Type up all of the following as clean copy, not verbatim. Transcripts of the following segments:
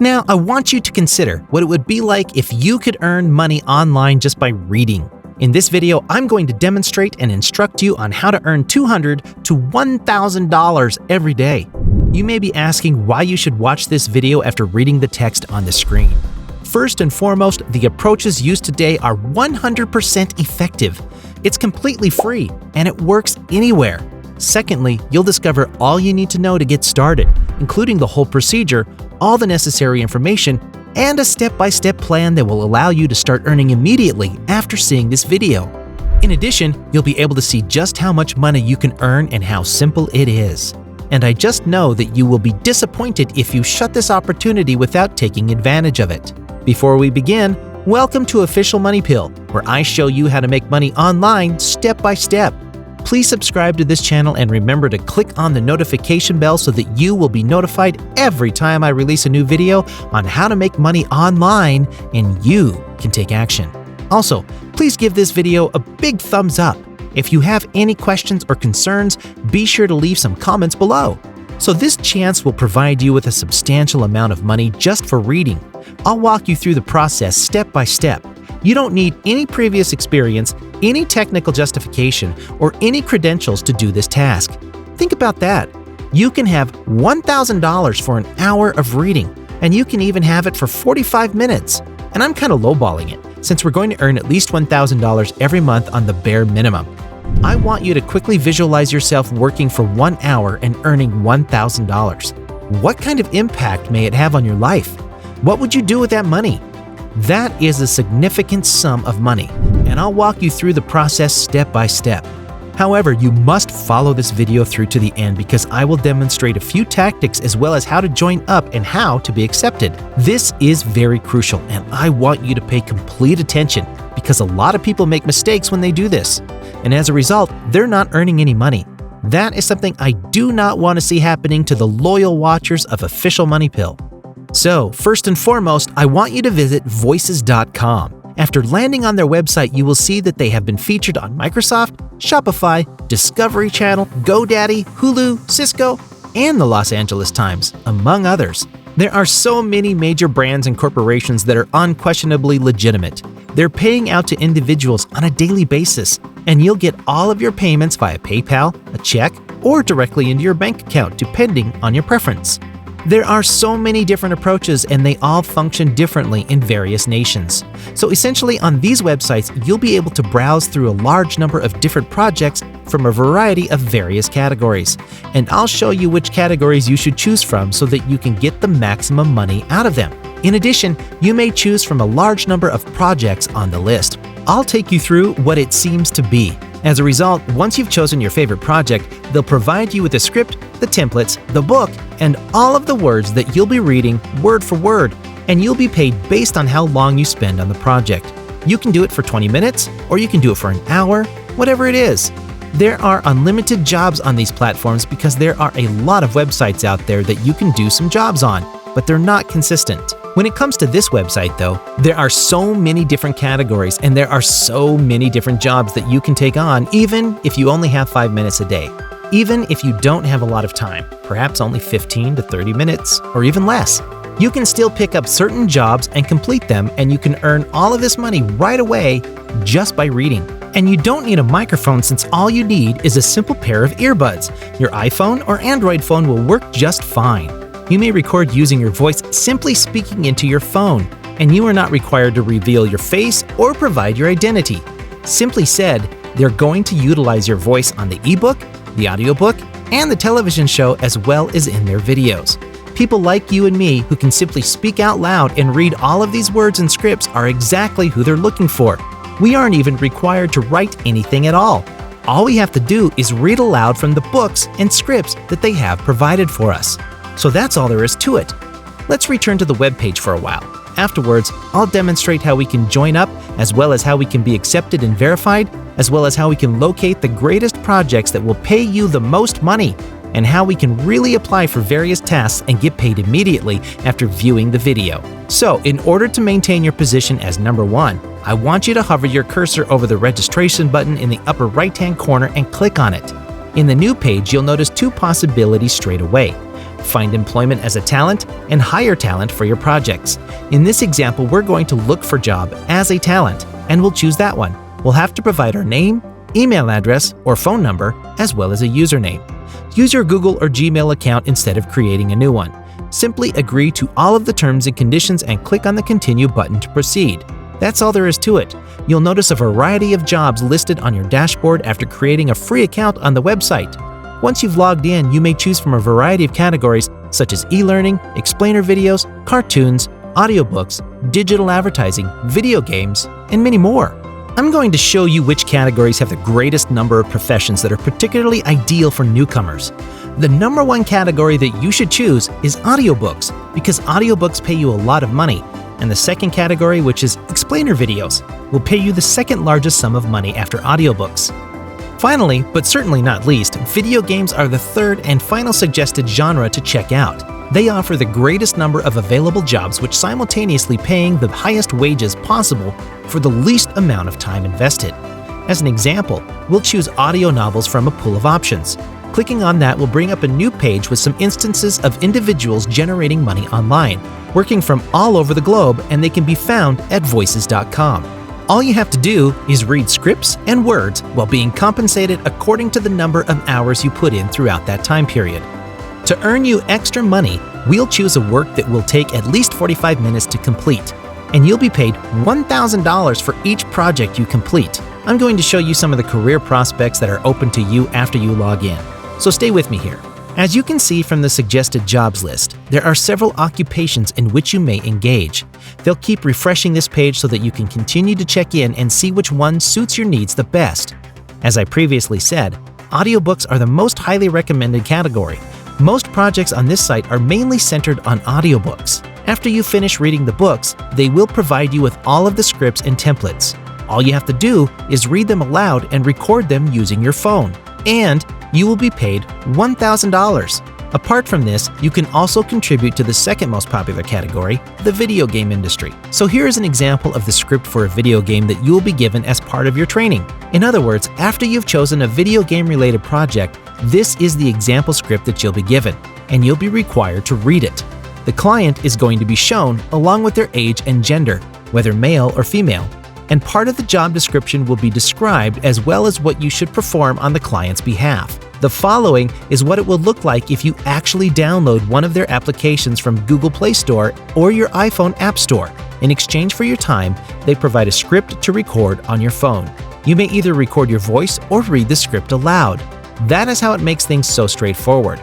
Now, I want you to consider what it would be like if you could earn money online just by reading. In this video, I'm going to demonstrate and instruct you on how to earn $200 to $1,000 every day. You may be asking why you should watch this video after reading the text on the screen. First and foremost, the approaches used today are 100% effective. It's completely free, and it works anywhere. Secondly, you'll discover all you need to know to get started, including the whole procedure, all the necessary information, and a step-by-step plan that will allow you to start earning immediately after seeing this video. In addition, you'll be able to see just how much money you can earn and how simple it is. And I just know that you will be disappointed if you shut this opportunity without taking advantage of it. Before we begin, welcome to Official Money Pill, where I show you how to make money online step by step. Please subscribe to this channel and remember to click on the notification bell so that you will be notified every time I release a new video on how to make money online and you can take action. Also, please give this video a big thumbs up. If you have any questions or concerns, be sure to leave some comments below. So this chance will provide you with a substantial amount of money just for reading. I'll walk you through the process step by step. You don't need any previous experience, any technical justification, or any credentials to do this task. Think about that. You can have $1,000 for an hour of reading, and you can even have it for 45 minutes. And I'm kind of lowballing it, since we're going to earn at least $1,000 every month on the bare minimum. I want you to quickly visualize yourself working for 1 hour and earning $1,000. What kind of impact may it have on your life? What would you do with that money? That is a significant sum of money, and I'll walk you through the process step by step. However, you must follow this video through to the end because I will demonstrate a few tactics as well as how to join up and how to be accepted. This is very crucial, and I want you to pay complete attention because a lot of people make mistakes when they do this, and as a result, they're not earning any money. That is something I do not want to see happening to the loyal watchers of Official Money Pill. So, first and foremost, I want you to visit voices.com. After landing on their website, you will see that they have been featured on Microsoft, Shopify, Discovery Channel, GoDaddy, Hulu, Cisco, and the Los Angeles Times, among others. There are so many major brands and corporations that are unquestionably legitimate. They're paying out to individuals on a daily basis, and you'll get all of your payments via PayPal, a check, or directly into your bank account, depending on your preference. There are so many different approaches, and they all function differently in various nations. So essentially, on these websites, you'll be able to browse through a large number of different projects from a variety of various categories. And I'll show you which categories you should choose from so that you can get the maximum money out of them. In addition, you may choose from a large number of projects on the list. I'll take you through what it seems to be. As a result, once you've chosen your favorite project, they'll provide you with the script, the templates, the book, and all of the words that you'll be reading word for word, and you'll be paid based on how long you spend on the project. You can do it for 20 minutes, or you can do it for an hour, whatever it is. There are unlimited jobs on these platforms because there are a lot of websites out there that you can do some jobs on, but they're not consistent. When it comes to this website, though, there are so many different categories and there are so many different jobs that you can take on, even if you only have 5 minutes a day. Even if you don't have a lot of time, perhaps only 15 to 30 minutes, or even less. You can still pick up certain jobs and complete them, and you can earn all of this money right away just by reading. And you don't need a microphone since all you need is a simple pair of earbuds. Your iPhone or Android phone will work just fine. You may record using your voice simply speaking into your phone, and you are not required to reveal your face or provide your identity. Simply said, they're going to utilize your voice on the ebook, the audiobook, and the television show as well as in their videos. People like you and me who can simply speak out loud and read all of these words and scripts are exactly who they're looking for. We aren't even required to write anything at all. All we have to do is read aloud from the books and scripts that they have provided for us. So that's all there is to it. Let's return to the webpage for a while. Afterwards, I'll demonstrate how we can join up, as well as how we can be accepted and verified, as well as how we can locate the greatest projects that will pay you the most money, and how we can really apply for various tasks and get paid immediately after viewing the video. So, in order to maintain your position as number 1, I want you to hover your cursor over the registration button in the upper right-hand corner and click on it. In the new page, you'll notice 2 possibilities straight away. find employment as a talent, and hire talent for your projects. In this example, we're going to look for job as a talent, and we'll choose that one. We'll have to provide our name, email address, or phone number, as well as a username. Use your Google or Gmail account instead of creating a new one. Simply agree to all of the terms and conditions and click on the Continue button to proceed. That's all there is to it. You'll notice a variety of jobs listed on your dashboard after creating a free account on the website. Once you've logged in, you may choose from a variety of categories such as e-learning, explainer videos, cartoons, audiobooks, digital advertising, video games, and many more. I'm going to show you which categories have the greatest number of professions that are particularly ideal for newcomers. The number one category that you should choose is audiobooks, because audiobooks pay you a lot of money. And the second category, which is explainer videos, will pay you the second largest sum of money after audiobooks. Finally, but certainly not least, video games are the third and final suggested genre to check out. They offer the greatest number of available jobs which simultaneously paying the highest wages possible for the least amount of time invested. As an example, we'll choose audio novels from a pool of options. Clicking on that will bring up a new page with some instances of individuals generating money online, working from all over the globe, and they can be found at voices.com. All you have to do is read scripts and words while being compensated according to the number of hours you put in throughout that time period. To earn you extra money, we'll choose a work that will take at least 45 minutes to complete, and you'll be paid $1,000 for each project you complete. I'm going to show you some of the career prospects that are open to you after you log in, so stay with me here. As you can see from the suggested jobs list, there are several occupations in which you may engage. They'll keep refreshing this page so that you can continue to check in and see which one suits your needs the best. As I previously said, audiobooks are the most highly recommended category. Most projects on this site are mainly centered on audiobooks. After you finish reading the books, they will provide you with all of the scripts and templates. All you have to do is read them aloud and record them using your phone, and you will be paid $1,000. Apart from this, you can also contribute to the second most popular category, the video game industry. So here is an example of the script for a video game that you will be given as part of your training. In other words, after you've chosen a video game related project, this is the example script that you'll be given, and you'll be required to read it. The client is going to be shown along with their age and gender, whether male or female, and part of the job description will be described as well as what you should perform on the client's behalf. The following is what it will look like if you actually download one of their applications from Google Play Store or your iPhone App Store. In exchange for your time, they provide a script to record on your phone. You may either record your voice or read the script aloud. That is how it makes things so straightforward.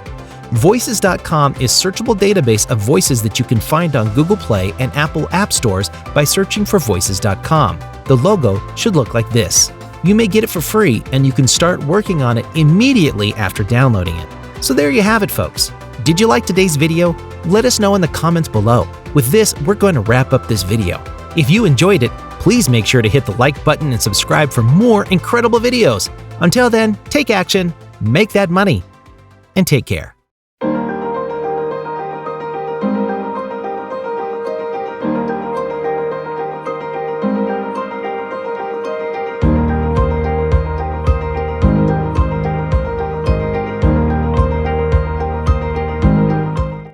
Voices.com is a searchable database of voices that you can find on Google Play and Apple App Stores by searching for Voices.com. The logo should look like this. You may get it for free, and you can start working on it immediately after downloading it. So there you have it, folks. Did you like today's video? Let us know in the comments below. With this, we're going to wrap up this video. If you enjoyed it, please make sure to hit the like button and subscribe for more incredible videos. Until then, take action, make that money, and take care.